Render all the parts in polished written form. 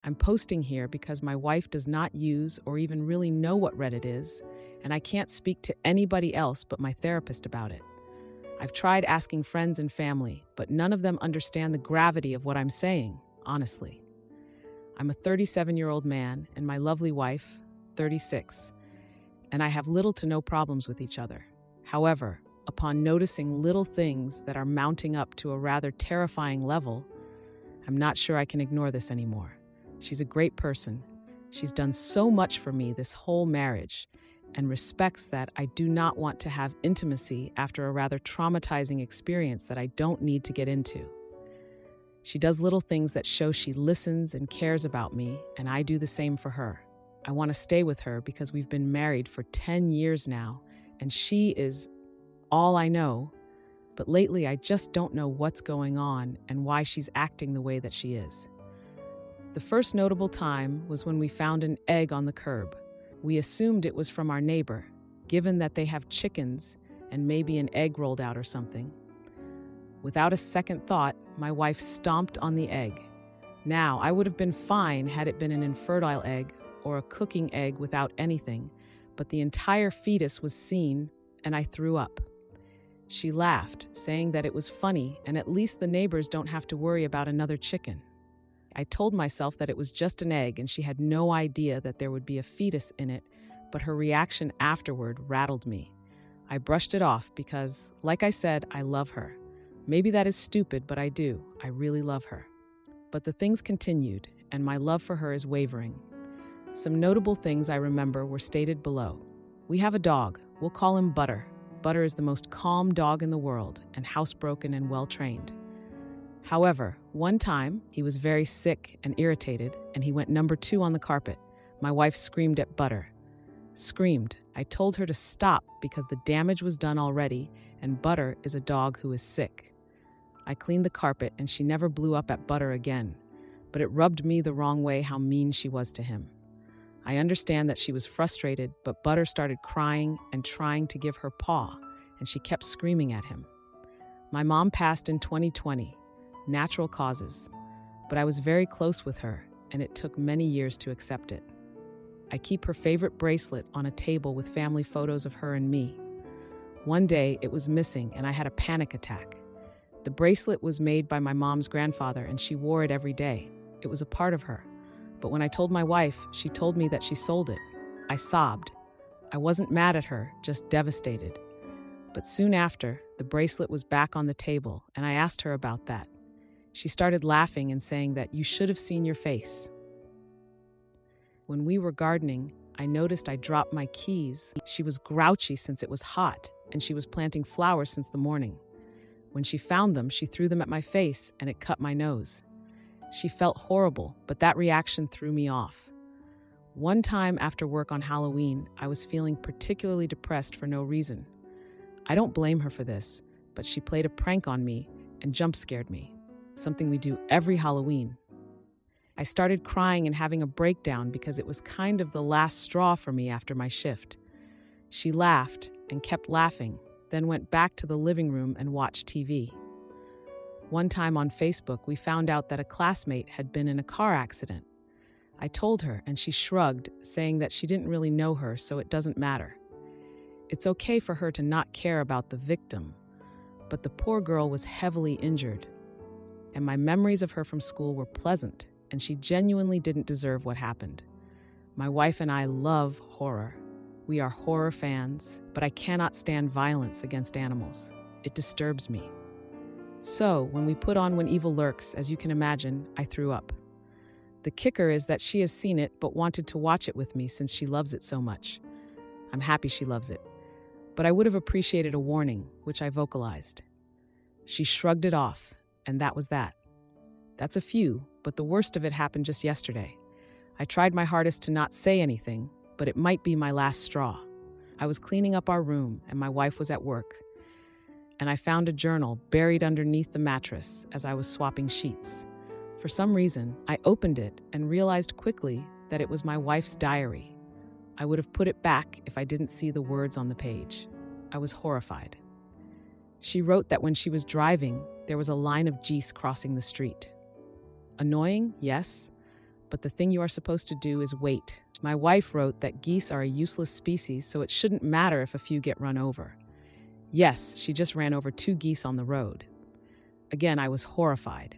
I'm posting here because my wife does not use or even really know what Reddit is, and I can't speak to anybody else but my therapist about it. I've tried asking friends and family, but none of them understand the gravity of what I'm saying, honestly. I'm a 37-year-old man, and my lovely wife, 36, and I have little to no problems with each other. However, upon noticing little things that are mounting up to a rather terrifying level, I'm not sure I can ignore this anymore. She's a great person. She's done so much for me this whole marriage, and respects that I do not want to have intimacy after a rather traumatizing experience that I don't need to get into. She does little things that show she listens and cares about me, and I do the same for her. I want to stay with her because we've been married for 10 years now, and she is all I know, but lately I just don't know what's going on and why she's acting the way that she is. The first notable time was when we found an egg on the curb. We assumed it was from our neighbor, given that they have chickens and maybe an egg rolled out or something. Without a second thought, my wife stomped on the egg. Now, I would have been fine had it been an infertile egg or a cooking egg without anything, but the entire fetus was seen, and I threw up. She laughed, saying that it was funny and at least the neighbors don't have to worry about another chicken. I told myself that it was just an egg and she had no idea that there would be a fetus in it, but her reaction afterward rattled me. I brushed it off because, like I said, I love her. Maybe that is stupid, but I do. I really love her. But the things continued, and my love for her is wavering. Some notable things I remember were stated below. We have a dog. We'll call him Butter. Butter is the most calm dog in the world and housebroken and well-trained. However, one time, he was very sick and irritated, and he went number 2 on the carpet. My wife screamed at Butter. Screamed. I told her to stop because the damage was done already, and Butter is a dog who is sick. I cleaned the carpet, and she never blew up at Butter again, but it rubbed me the wrong way how mean she was to him. I understand that she was frustrated, but Butter started crying and trying to give her paw, and she kept screaming at him. My mom passed in 2020. Natural causes, but I was very close with her, and it took many years to accept it. I keep her favorite bracelet on a table with family photos of her and me. One day, it was missing, and I had a panic attack. The bracelet was made by my mom's grandfather, and she wore it every day. It was a part of her. But when I told my wife, she told me that she sold it. I sobbed. I wasn't mad at her, just devastated. But soon after, the bracelet was back on the table, and I asked her about that. She started laughing and saying that you should have seen your face. When we were gardening, I noticed I dropped my keys. She was grouchy since it was hot, and she was planting flowers since the morning. When she found them, she threw them at my face, and it cut my nose. She felt horrible, but that reaction threw me off. One time after work on Halloween, I was feeling particularly depressed for no reason. I don't blame her for this, but she played a prank on me and jump-scared me. Something we do every Halloween. I started crying and having a breakdown because it was kind of the last straw for me after my shift. She laughed and kept laughing, then went back to the living room and watched TV. One time on Facebook, we found out that a classmate had been in a car accident. I told her, and she shrugged, saying that she didn't really know her, so it doesn't matter. It's okay for her to not care about the victim, but the poor girl was heavily injured. And my memories of her from school were pleasant, and she genuinely didn't deserve what happened. My wife and I love horror. We are horror fans, but I cannot stand violence against animals. It disturbs me. So, when we put on When Evil Lurks, as you can imagine, I threw up. The kicker is that she has seen it but wanted to watch it with me since she loves it so much. I'm happy she loves it. But I would have appreciated a warning, which I vocalized. She shrugged it off, and that was that. That's a few, but the worst of it happened just yesterday. I tried my hardest to not say anything, but it might be my last straw. I was cleaning up our room, and my wife was at work. And I found a journal buried underneath the mattress as I was swapping sheets. For some reason, I opened it and realized quickly that it was my wife's diary. I would have put it back if I didn't see the words on the page. I was horrified. She wrote that when she was driving, there was a line of geese crossing the street. Annoying, yes, but the thing you are supposed to do is wait. My wife wrote that geese are a useless species, so it shouldn't matter if a few get run over. Yes, she just ran over 2 geese on the road. Again, I was horrified.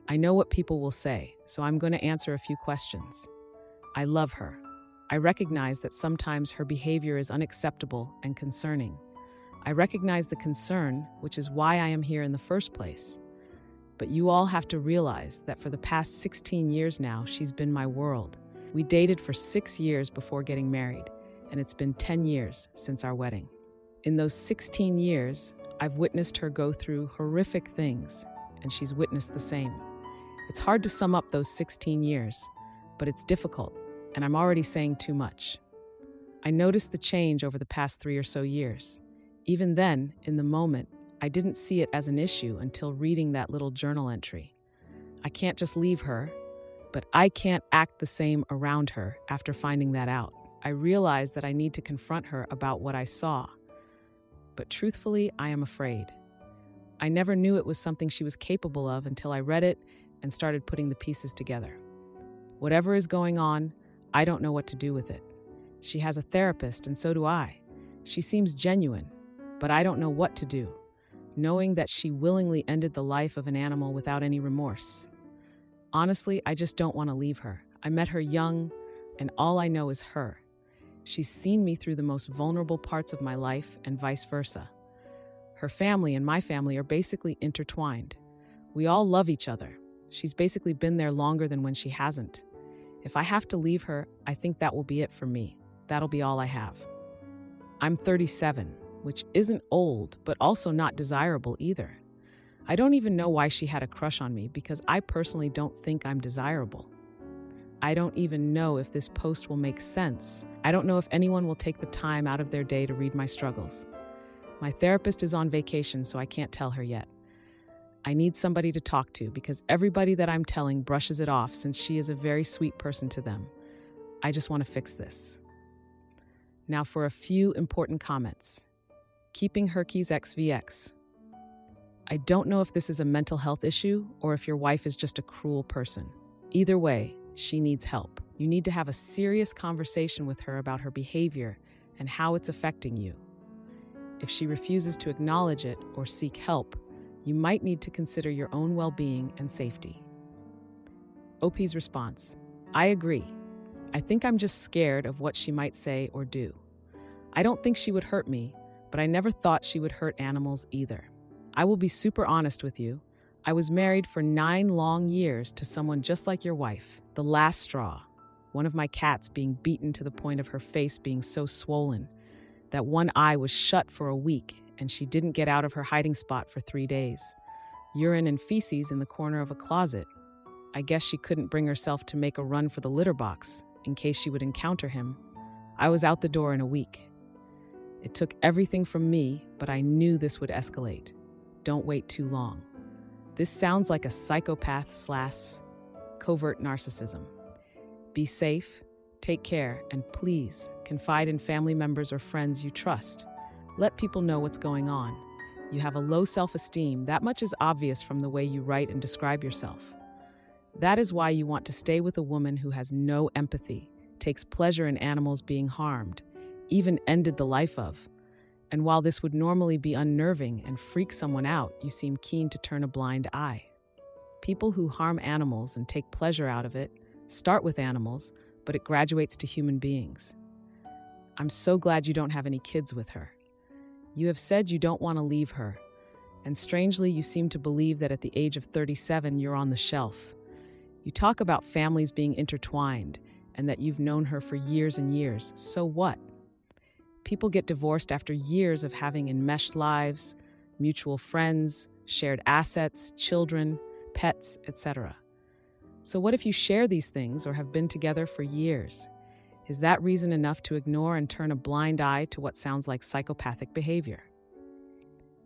I know what people will say, so I'm going to answer a few questions. I love her. I recognize that sometimes her behavior is unacceptable and concerning. I recognize the concern, which is why I am here in the first place. But you all have to realize that for the past 16 years now, she's been my world. We dated for 6 years before getting married, and it's been 10 years since our wedding. In those 16 years, I've witnessed her go through horrific things, and she's witnessed the same. It's hard to sum up those 16 years, but it's difficult, and I'm already saying too much. I noticed the change over the past 3 or so years. Even then, in the moment, I didn't see it as an issue until reading that little journal entry. I can't just leave her, but I can't act the same around her after finding that out. I realized that I need to confront her about what I saw. But truthfully, I am afraid. I never knew it was something she was capable of until I read it and started putting the pieces together. Whatever is going on, I don't know what to do with it. She has a therapist, and so do I. She seems genuine, but I don't know what to do, knowing that she willingly ended the life of an animal without any remorse. Honestly, I just don't want to leave her. I met her young, and all I know is her. She's seen me through the most vulnerable parts of my life and vice versa. Her family and my family are basically intertwined. We all love each other. She's basically been there longer than when she hasn't. If I have to leave her, I think that will be it for me. That'll be all I have. I'm 37, which isn't old, but also not desirable either. I don't even know why she had a crush on me because I personally don't think I'm desirable. I don't even know if this post will make sense. I don't know if anyone will take the time out of their day to read my struggles. My therapist is on vacation, so I can't tell her yet. I need somebody to talk to because everybody that I'm telling brushes it off since she is a very sweet person to them. I just want to fix this. Now for a few important comments. Keeping Herky's XVX. I don't know if this is a mental health issue or if your wife is just a cruel person. Either way, she needs help. You need to have a serious conversation with her about her behavior and how it's affecting you. If she refuses to acknowledge it or seek help, you might need to consider your own well-being and safety. OP's response. I agree. I think I'm just scared of what she might say or do. I don't think she would hurt me, but I never thought she would hurt animals either. I will be super honest with you. I was married for 9 long years to someone just like your wife, the last straw. One of my cats being beaten to the point of her face being so swollen that one eye was shut for a week and she didn't get out of her hiding spot for 3 days. Urine and feces in the corner of a closet. I guess she couldn't bring herself to make a run for the litter box in case she would encounter him. I was out the door in a week. It took everything from me, but I knew this would escalate. Don't wait too long. This sounds like a psychopath/covert narcissism. Be safe, take care, and please confide in family members or friends you trust. Let people know what's going on. You have a low self-esteem. That much is obvious from the way you write and describe yourself. That is why you want to stay with a woman who has no empathy, takes pleasure in animals being harmed, even ended the life of. And while this would normally be unnerving and freak someone out, you seem keen to turn a blind eye. People who harm animals and take pleasure out of it start with animals, but it graduates to human beings. I'm so glad you don't have any kids with her. You have said you don't want to leave her, and strangely, you seem to believe that at the age of 37, you're on the shelf. You talk about families being intertwined and that you've known her for years and years. So what? People get divorced after years of having enmeshed lives, mutual friends, shared assets, children, pets, etc. So what if you share these things or have been together for years? Is that reason enough to ignore and turn a blind eye to what sounds like psychopathic behavior?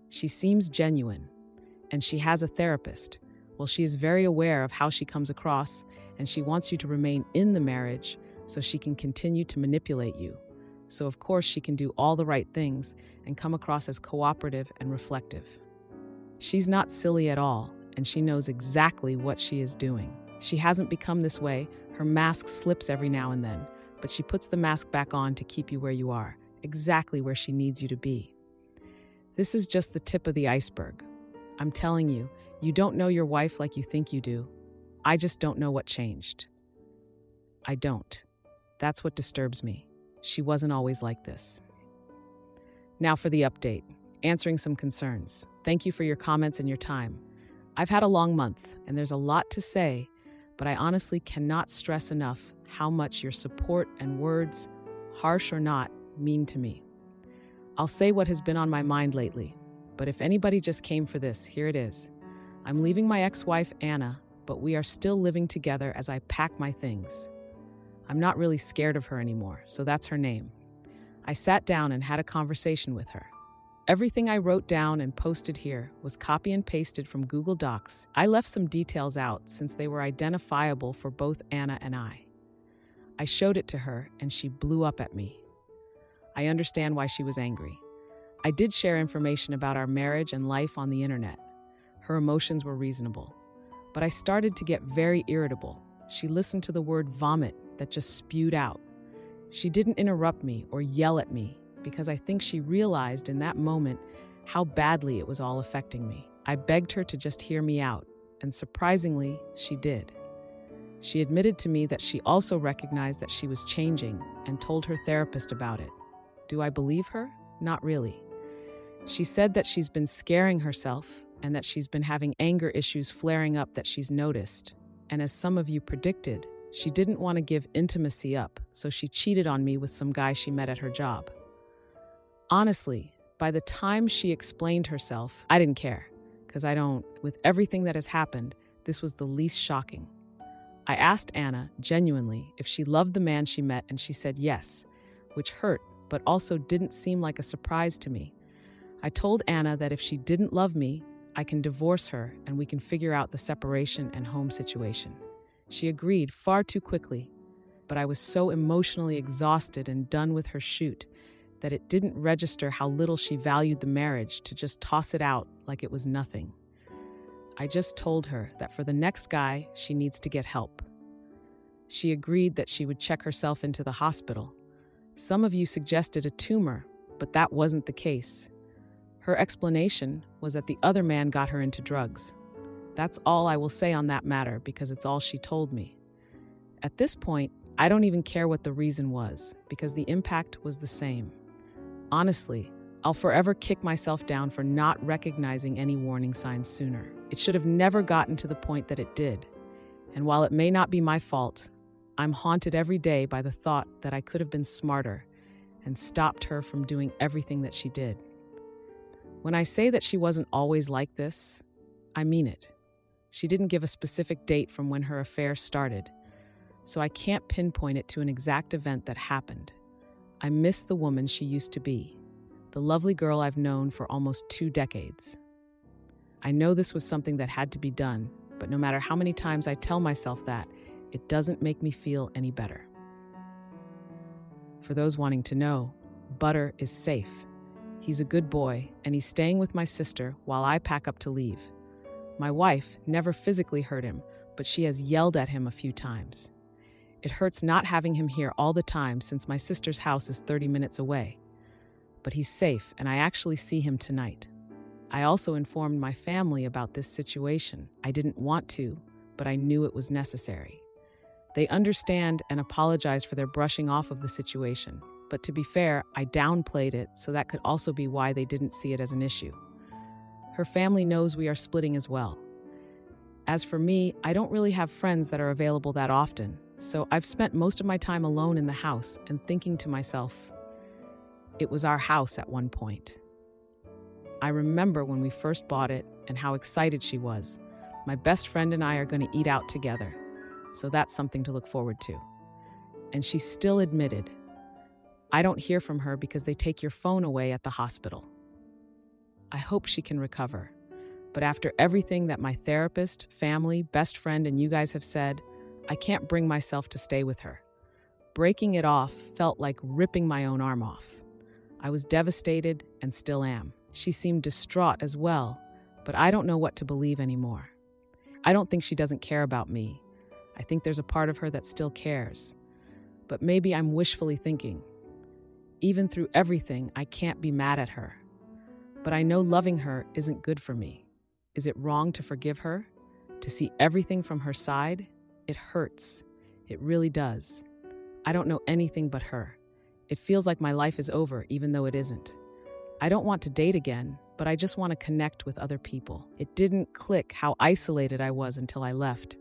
She seems genuine, and she has a therapist. Well, she is very aware of how she comes across, and she wants you to remain in the marriage so she can continue to manipulate you. So of course she can do all the right things and come across as cooperative and reflective. She's not silly at all, and she knows exactly what she is doing. She hasn't become this way Her mask slips every now and then, but she puts the mask back on to keep you where you are, exactly where she needs you to be. This is just the tip of the iceberg. I'm telling you, you don't know your wife like you think you do. I just don't know what changed. I don't. That's what disturbs me. She wasn't always like this. Now for the update, answering some concerns. Thank you for your comments and your time. I've had a long month, and there's a lot to say, but I honestly cannot stress enough how much your support and words, harsh or not, mean to me. I'll say what has been on my mind lately, but if anybody just came for this, here it is. I'm leaving my ex-wife, Anna, but we are still living together as I pack my things. I'm not really scared of her anymore, so that's her name. I sat down and had a conversation with her. Everything I wrote down and posted here was copy and pasted from Google Docs. I left some details out since they were identifiable for both Anna and I. I showed it to her and she blew up at me. I understand why she was angry. I did share information about our marriage and life on the internet. Her emotions were reasonable. But I started to get very irritable. She listened to the word vomit that just spewed out. She didn't interrupt me or yell at me because I think she realized in that moment how badly it was all affecting me. I begged her to just hear me out, and surprisingly, she did. She admitted to me that she also recognized that she was changing and told her therapist about it. Do I believe her? Not really. She said that she's been scaring herself and that she's been having anger issues flaring up that she's noticed. And as some of you predicted, she didn't want to give intimacy up, so she cheated on me with some guy she met at her job. Honestly, by the time she explained herself, I didn't care, because with everything that has happened, this was the least shocking. I asked Anna, genuinely, if she loved the man she met, and she said yes, which hurt, but also didn't seem like a surprise to me. I told Anna that if she didn't love me, I can divorce her and we can figure out the separation and home situation. She agreed far too quickly, but I was so emotionally exhausted and done with her shoot that it didn't register how little she valued the marriage to just toss it out like it was nothing. I just told her that for the next guy, she needs to get help. She agreed that she would check herself into the hospital. Some of you suggested a tumor, but that wasn't the case. Her explanation was that the other man got her into drugs. That's all I will say on that matter because it's all she told me. At this point, I don't even care what the reason was because the impact was the same. Honestly, I'll forever kick myself down for not recognizing any warning signs sooner. It should have never gotten to the point that it did. And while it may not be my fault, I'm haunted every day by the thought that I could have been smarter and stopped her from doing everything that she did. When I say that she wasn't always like this, I mean it. She didn't give a specific date from when her affair started, so I can't pinpoint it to an exact event that happened. I miss the woman she used to be, the lovely girl I've known for almost 2 decades. I know this was something that had to be done, but no matter how many times I tell myself that, it doesn't make me feel any better. For those wanting to know, Butter is safe. He's a good boy, and he's staying with my sister while I pack up to leave. My wife never physically hurt him, but she has yelled at him a few times. It hurts not having him here all the time since my sister's house is 30 minutes away. But he's safe, and I actually see him tonight. I also informed my family about this situation. I didn't want to, but I knew it was necessary. They understand and apologize for their brushing off of the situation. But to be fair, I downplayed it, so that could also be why they didn't see it as an issue. Her family knows we are splitting as well. As for me, I don't really have friends that are available that often, so I've spent most of my time alone in the house and thinking to myself, it was our house at one point. I remember when we first bought it and how excited she was. My best friend and I are going to eat out together, so that's something to look forward to. And she still admitted, I don't hear from her because they take your phone away at the hospital. I hope she can recover. But after everything that my therapist, family, best friend, and you guys have said, I can't bring myself to stay with her. Breaking it off felt like ripping my own arm off. I was devastated and still am. She seemed distraught as well, but I don't know what to believe anymore. I don't think she doesn't care about me. I think there's a part of her that still cares. But maybe I'm wishfully thinking. Even through everything, I can't be mad at her. But I know loving her isn't good for me. Is it wrong to forgive her? To see everything from her side? It hurts. It really does. I don't know anything but her. It feels like my life is over, even though it isn't. I don't want to date again, but I just want to connect with other people. It didn't click how isolated I was until I left.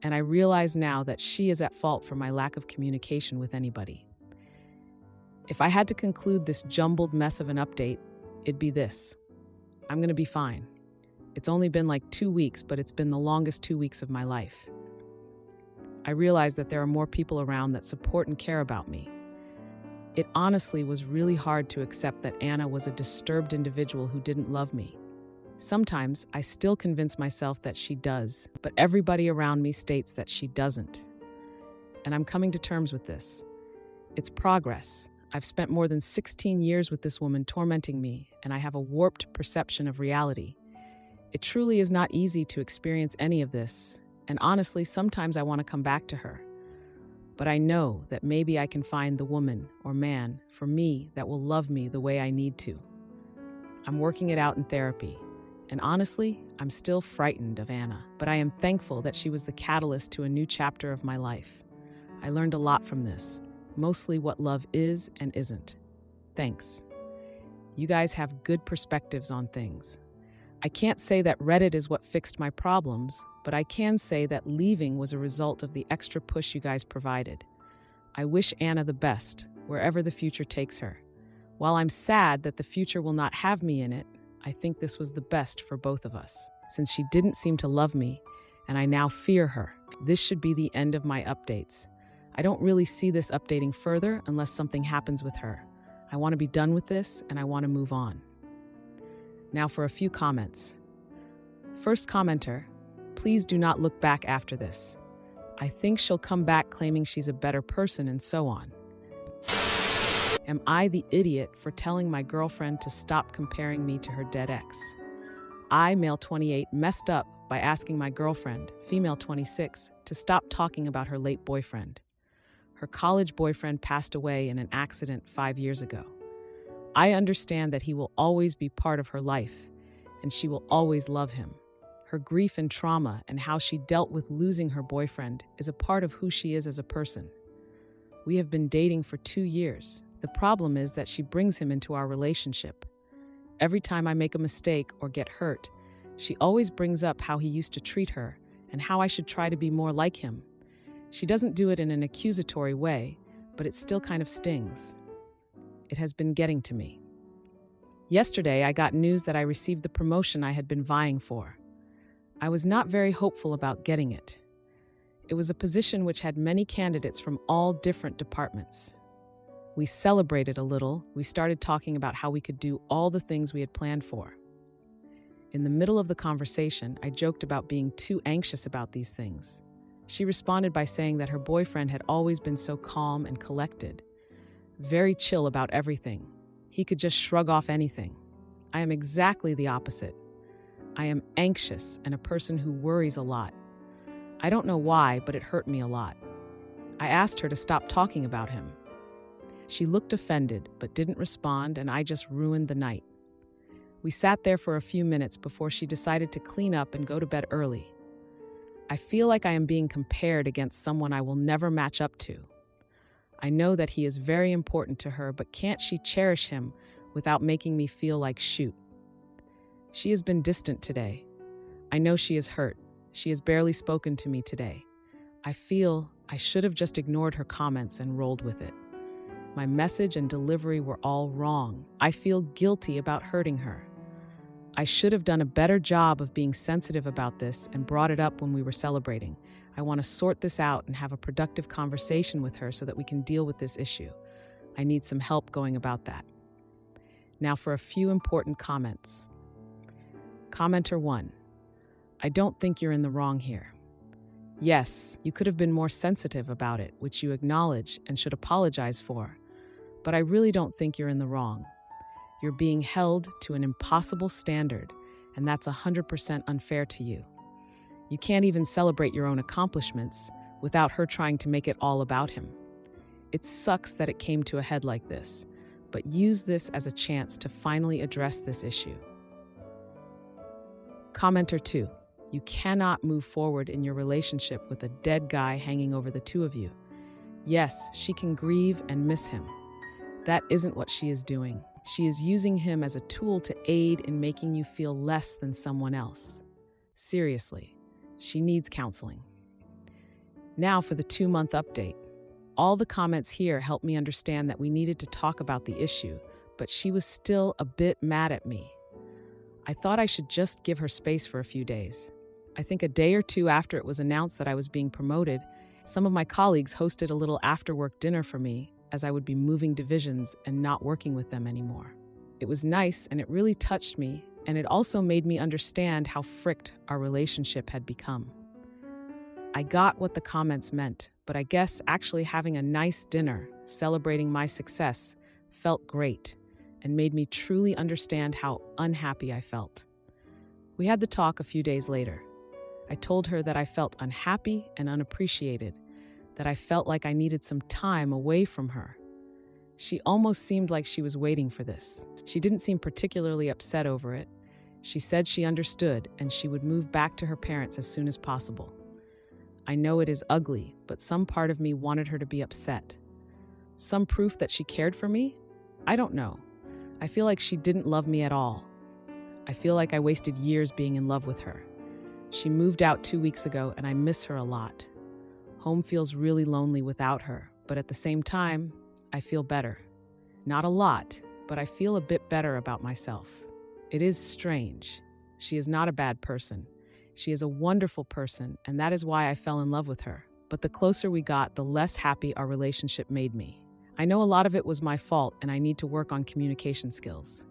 And I realize now that she is at fault for my lack of communication with anybody. If I had to conclude this jumbled mess of an update, it'd be this. I'm going to be fine. It's only been like 2 weeks, but it's been the longest 2 weeks of my life. I realize that there are more people around that support and care about me. It honestly was really hard to accept that Anna was a disturbed individual who didn't love me. Sometimes I still convince myself that she does, but everybody around me states that she doesn't. And I'm coming to terms with this. It's progress. I've spent more than 16 years with this woman tormenting me, and I have a warped perception of reality. It truly is not easy to experience any of this, and honestly, sometimes I want to come back to her. But I know that maybe I can find the woman or man for me that will love me the way I need to. I'm working it out in therapy, and honestly, I'm still frightened of Anna, but I am thankful that she was the catalyst to a new chapter of my life. I learned a lot from this, mostly what love is and isn't. Thanks. You guys have good perspectives on things. I can't say that Reddit is what fixed my problems, but I can say that leaving was a result of the extra push you guys provided. I wish Anna the best, wherever the future takes her. While I'm sad that the future will not have me in it, I think this was the best for both of us, since she didn't seem to love me, and I now fear her. This should be the end of my updates. I don't really see this updating further unless something happens with her. I want to be done with this, and I want to move on. Now for a few comments. First commenter, please do not look back after this. I think she'll come back claiming she's a better person and so on. Am I the idiot for telling my girlfriend to stop comparing me to her dead ex? I, male 28, messed up by asking my girlfriend, female 26, to stop talking about her late boyfriend. Her college boyfriend passed away in an accident 5 years ago. I understand that he will always be part of her life, and she will always love him. Her grief and trauma and how she dealt with losing her boyfriend is a part of who she is as a person. We have been dating for 2 years. The problem is that she brings him into our relationship. Every time I make a mistake or get hurt, she always brings up how he used to treat her and how I should try to be more like him. She doesn't do it in an accusatory way, but it still kind of stings. It has been getting to me. Yesterday, I got news that I received the promotion I had been vying for. I was not very hopeful about getting it. It was a position which had many candidates from all different departments. We celebrated a little. We started talking about how we could do all the things we had planned for. In the middle of the conversation, I joked about being too anxious about these things. She responded by saying that her boyfriend had always been so calm and collected, very chill about everything. He could just shrug off anything. I am exactly the opposite. I am anxious and a person who worries a lot. I don't know why, but it hurt me a lot. I asked her to stop talking about him. She looked offended, but didn't respond, and I just ruined the night. We sat there for a few minutes before she decided to clean up and go to bed early. I feel like I am being compared against someone I will never match up to. I know that he is very important to her, but can't she cherish him without making me feel like shoot? She has been distant today. I know she is hurt. She has barely spoken to me today. I feel I should have just ignored her comments and rolled with it. My message and delivery were all wrong. I feel guilty about hurting her. I should have done a better job of being sensitive about this and brought it up when we were celebrating. I want to sort this out and have a productive conversation with her so that we can deal with this issue. I need some help going about that. Now for a few important comments. Commenter 1. I don't think you're in the wrong here. Yes, you could have been more sensitive about it, which you acknowledge and should apologize for. But I really don't think you're in the wrong. You're being held to an impossible standard, and that's 100% unfair to you. You can't even celebrate your own accomplishments without her trying to make it all about him. It sucks that it came to a head like this, but use this as a chance to finally address this issue. Commenter 2. You cannot move forward in your relationship with a dead guy hanging over the two of you. Yes, she can grieve and miss him. That isn't what she is doing. She is using him as a tool to aid in making you feel less than someone else. Seriously, she needs counseling. Now for the 2-month update. All the comments here helped me understand that we needed to talk about the issue, but she was still a bit mad at me. I thought I should just give her space for a few days. I think a day or two after it was announced that I was being promoted, some of my colleagues hosted a little after-work dinner for me, as I would be moving divisions and not working with them anymore. It was nice and it really touched me, and it also made me understand how fricked our relationship had become. I got what the comments meant, but I guess actually having a nice dinner, celebrating my success, felt great and made me truly understand how unhappy I felt. We had the talk a few days later. I told her that I felt unhappy and unappreciated, that I felt like I needed some time away from her. She almost seemed like she was waiting for this. She didn't seem particularly upset over it. She said she understood and she would move back to her parents as soon as possible. I know it is ugly, but some part of me wanted her to be upset. Some proof that she cared for me? I don't know. I feel like she didn't love me at all. I feel like I wasted years being in love with her. She moved out 2 weeks ago and I miss her a lot. Home feels really lonely without her, but at the same time, I feel better. Not a lot, but I feel a bit better about myself. It is strange. She is not a bad person. She is a wonderful person, and that is why I fell in love with her. But the closer we got, the less happy our relationship made me. I know a lot of it was my fault, and I need to work on communication skills.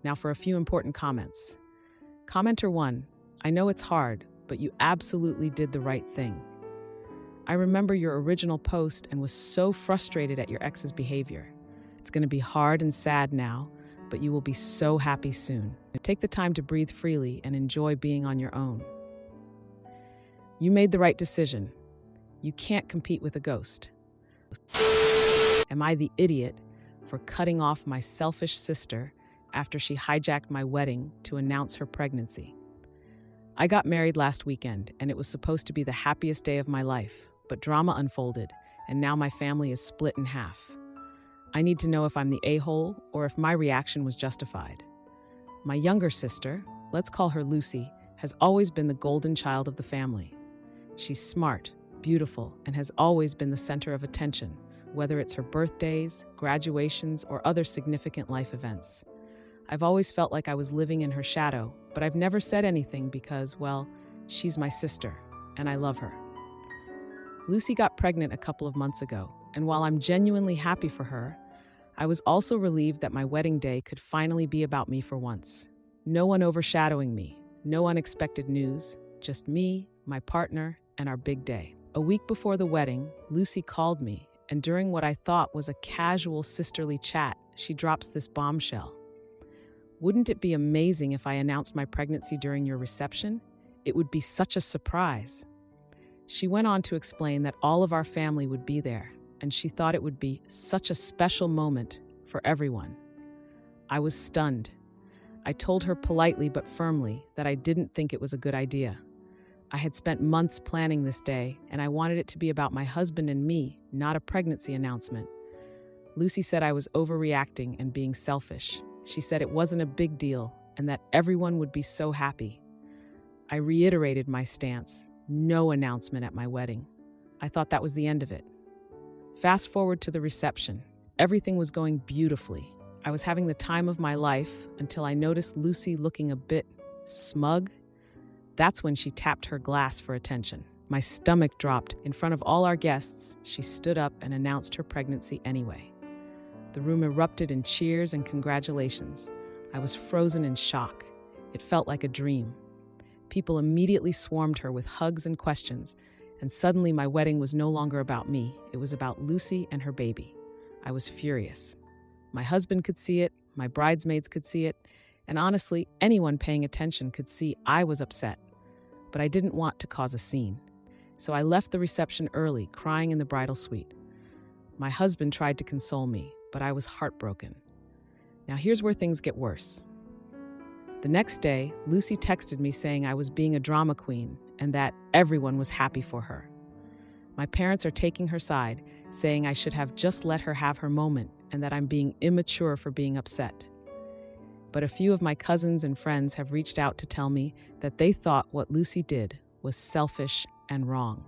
Now for a few important comments. Commenter 1, I know it's hard, but you absolutely did the right thing. I remember your original post and was so frustrated at your ex's behavior. It's going to be hard and sad now, but you will be so happy soon. Take the time to breathe freely and enjoy being on your own. You made the right decision. You can't compete with a ghost. Am I the idiot for cutting off my selfish sister after she hijacked my wedding to announce her pregnancy? I got married last weekend, and it was supposed to be the happiest day of my life, but drama unfolded, and now my family is split in half. I need to know if I'm the a-hole or if my reaction was justified. My younger sister, let's call her Lucy, has always been the golden child of the family. She's smart, beautiful, and has always been the center of attention, whether it's her birthdays, graduations, or other significant life events. I've always felt like I was living in her shadow, but I've never said anything because, well, she's my sister, and I love her. Lucy got pregnant a couple of months ago, and while I'm genuinely happy for her, I was also relieved that my wedding day could finally be about me for once. No one overshadowing me, no unexpected news, just me, my partner, and our big day. A week before the wedding, Lucy called me, and during what I thought was a casual sisterly chat, she drops this bombshell. Wouldn't it be amazing if I announced my pregnancy during your reception? It would be such a surprise. She went on to explain that all of our family would be there, and she thought it would be such a special moment for everyone. I was stunned. I told her politely but firmly that I didn't think it was a good idea. I had spent months planning this day, and I wanted it to be about my husband and me, not a pregnancy announcement. Lucy said I was overreacting and being selfish. She said it wasn't a big deal and that everyone would be so happy. I reiterated my stance. No announcement at my wedding. I thought that was the end of it. Fast forward to the reception. Everything was going beautifully. I was having the time of my life until I noticed Lucy looking a bit smug. That's when she tapped her glass for attention. My stomach dropped. In front of all our guests, she stood up and announced her pregnancy anyway. The room erupted in cheers and congratulations. I was frozen in shock. It felt like a dream. People immediately swarmed her with hugs and questions, and suddenly my wedding was no longer about me. It was about Lucy and her baby. I was furious. My husband could see it, my bridesmaids could see it, and honestly, anyone paying attention could see I was upset. but I didn't want to cause a scene. So I left the reception early, crying in the bridal suite. My husband tried to console me, but I was heartbroken. Now here's where things get worse. The next day, Lucy texted me saying I was being a drama queen and that everyone was happy for her. My parents are taking her side, saying I should have just let her have her moment and that I'm being immature for being upset. But a few of my cousins and friends have reached out to tell me that they thought what Lucy did was selfish and wrong.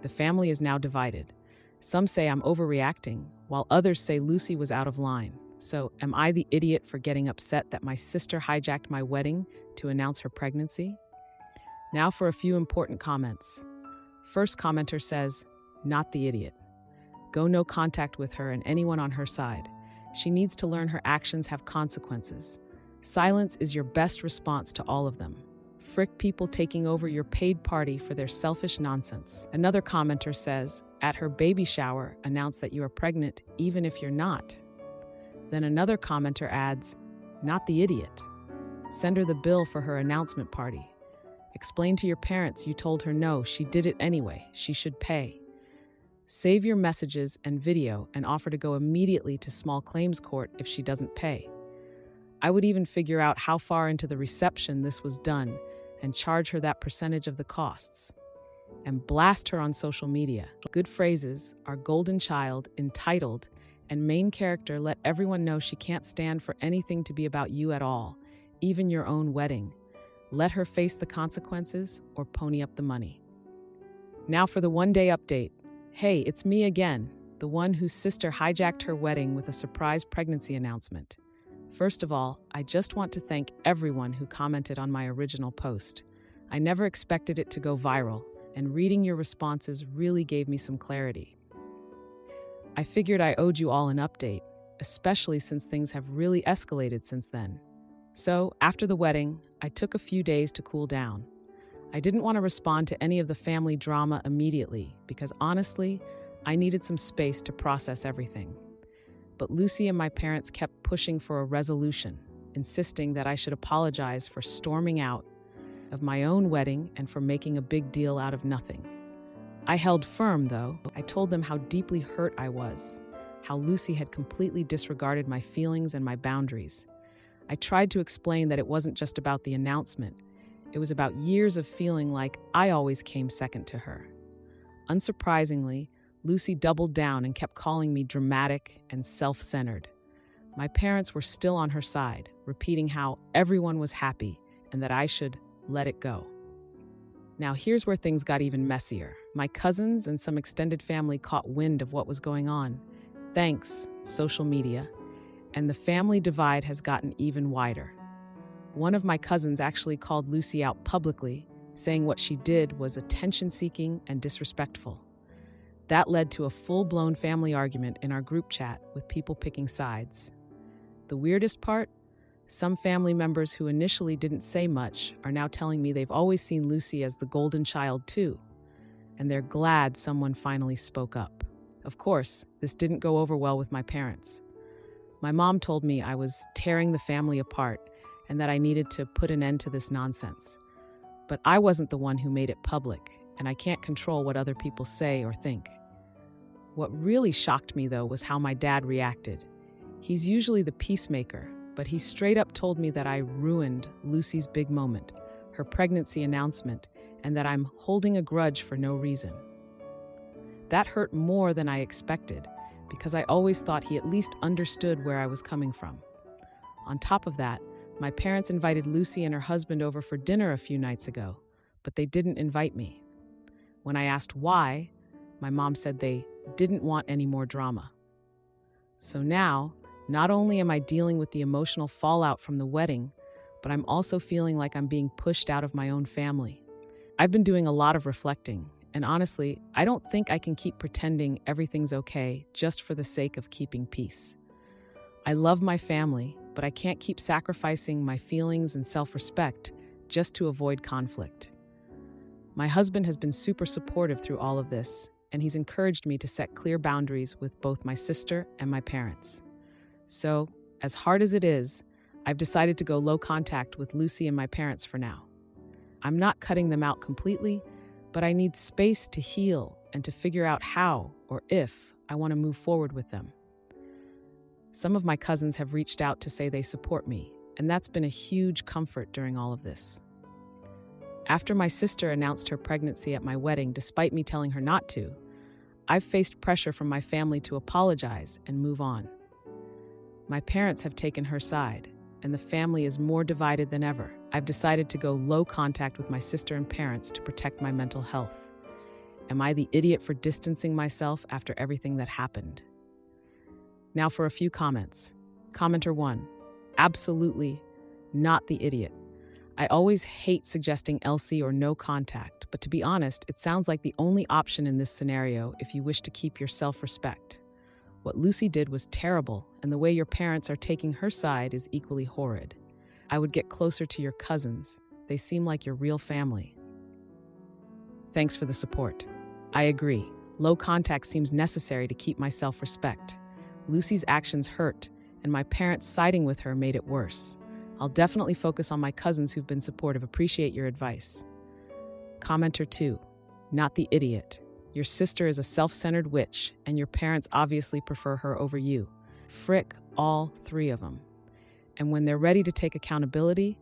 The family is now divided. Some say I'm overreacting, while others say Lucy was out of line. So, am I the idiot for getting upset that my sister hijacked my wedding to announce her pregnancy? Now for a few important comments. First commenter says, "Not the idiot. Go no contact with her and anyone on her side. She needs to learn her actions have consequences. Silence is your best response to all of them. Frick people taking over your paid party for their selfish nonsense." Another commenter says, "At her baby shower, announce that you are pregnant even if you're not." Then another commenter adds, "Not the idiot. Send her the bill for her announcement party. Explain to your parents you told her no, she did it anyway, she should pay. Save your messages and video and offer to go immediately to small claims court if she doesn't pay. I would even figure out how far into the reception this was done and charge her that percentage of the costs. And blast her on social media. Good phrases are golden child, entitled, and main character let everyone know she can't stand for anything to be about you at all, even your own wedding. Let her face the consequences or pony up the money." Now for the one-day update. Hey, it's me again, the one whose sister hijacked her wedding with a surprise pregnancy announcement. First of all, I just want to thank everyone who commented on my original post. I never expected it to go viral, and reading your responses really gave me some clarity. I figured I owed you all an update, especially since things have really escalated since then. So, after the wedding, I took a few days to cool down. I didn't want to respond to any of the family drama immediately because honestly, I needed some space to process everything. But Lucy and my parents kept pushing for a resolution, insisting that I should apologize for storming out of my own wedding and for making a big deal out of nothing. I held firm, though. I told them how deeply hurt I was, how Lucy had completely disregarded my feelings and my boundaries. I tried to explain that it wasn't just about the announcement. It was about years of feeling like I always came second to her. Unsurprisingly, Lucy doubled down and kept calling me dramatic and self-centered. My parents were still on her side, repeating how everyone was happy and that I should let it go. Now here's where things got even messier. My cousins and some extended family caught wind of what was going on. Thanks, social media. And the family divide has gotten even wider. One of my cousins actually called Lucy out publicly, saying what she did was attention-seeking and disrespectful. That led to a full-blown family argument in our group chat with people picking sides. The weirdest part? Some family members who initially didn't say much are now telling me they've always seen Lucy as the golden child too, and they're glad someone finally spoke up. Of course, this didn't go over well with my parents. My mom told me I was tearing the family apart and that I needed to put an end to this nonsense. But I wasn't the one who made it public, and I can't control what other people say or think. What really shocked me, though, was how my dad reacted. He's usually the peacemaker, but he straight up told me that I ruined Lucy's big moment, her pregnancy announcement, and that I'm holding a grudge for no reason. That hurt more than I expected, because I always thought he at least understood where I was coming from. On top of that, my parents invited Lucy and her husband over for dinner a few nights ago, but they didn't invite me. When I asked why, my mom said they didn't want any more drama. So now, not only am I dealing with the emotional fallout from the wedding, but I'm also feeling like I'm being pushed out of my own family. I've been doing a lot of reflecting, and honestly, I don't think I can keep pretending everything's okay just for the sake of keeping peace. I love my family, but I can't keep sacrificing my feelings and self-respect just to avoid conflict. My husband has been super supportive through all of this, and he's encouraged me to set clear boundaries with both my sister and my parents. So, as hard as it is, I've decided to go low contact with Lucy and my parents for now. I'm not cutting them out completely, but I need space to heal and to figure out how or if I want to move forward with them. Some of my cousins have reached out to say they support me, and that's been a huge comfort during all of this. After my sister announced her pregnancy at my wedding, despite me telling her not to, I've faced pressure from my family to apologize and move on. My parents have taken her side, and the family is more divided than ever. I've decided to go low contact with my sister and parents to protect my mental health. Am I the idiot for distancing myself after everything that happened? Now for a few comments. Commenter 1. Absolutely not the idiot. I always hate suggesting LC or no contact, but to be honest, it sounds like the only option in this scenario if you wish to keep your self-respect. What Lucy did was terrible, and the way your parents are taking her side is equally horrid. I would get closer to your cousins. They seem like your real family. Thanks for the support. I agree. Low contact seems necessary to keep my self-respect. Lucy's actions hurt, and my parents siding with her made it worse. I'll definitely focus on my cousins who've been supportive. Appreciate your advice. Commenter 2. Not the idiot. Your sister is a self-centered witch, and your parents obviously prefer her over you. Frick all three of them. And when they're ready to take accountability,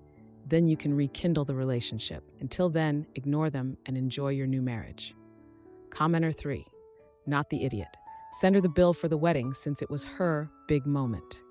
then you can rekindle the relationship. Until then, ignore them and enjoy your new marriage. Commenter 3. Not the idiot. Send her the bill for the wedding since it was her big moment.